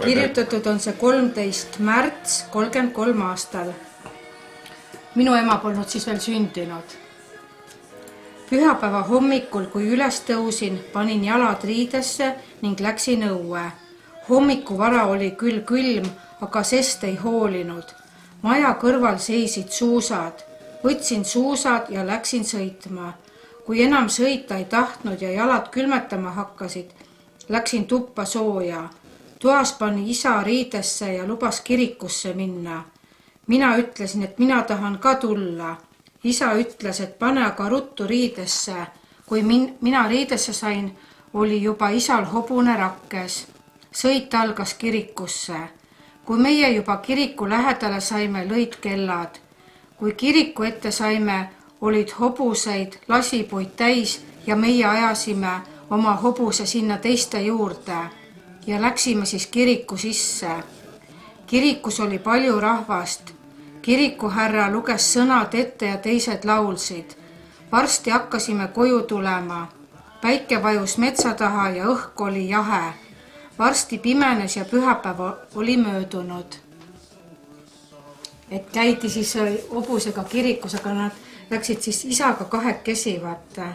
Kirjutatud on see 13. märts 33 aastal. Minu ema polnud siis veel sündinud. Pühapäeva hommikul, kui üles tõusin, panin jalad riidesse ning läksin õue. Hommikuvara oli küll külm, aga sest ei hoolinud. Maja kõrval seisid suusad. Võtsin suusad ja läksin sõitma. Kui enam sõita ei tahtnud ja jalad külmetama hakkasid, läksin tuppa sooja. Toas pani isa riidesse ja lubas kirikusse minna. Mina ütlesin, et mina tahan ka tulla. Isa ütles, et pane aga ruttu riidesse. Kui mina riidesse sain, oli juba isal hobune rakkes. Sõit algas kirikusse. Kui meie juba kiriku lähedale saime, lõid kellad. Kui kiriku ette saime, olid hobuseid, lasipuid täis ja meie ajasime oma hobuse sinna teiste juurde ja läksime siis kiriku sisse. Kirikus oli palju rahvast. Kirikuhärra luges sõnad ette ja teised laulsid. Varsti hakkasime koju tulema. Päike vajus metsa taha ja õhk oli jahe. Varsti pimenes ja pühapäev oli möödunud. Et käidi siis hobusega kirikus, aga nad läksid siis isaga kahekesi, vaata.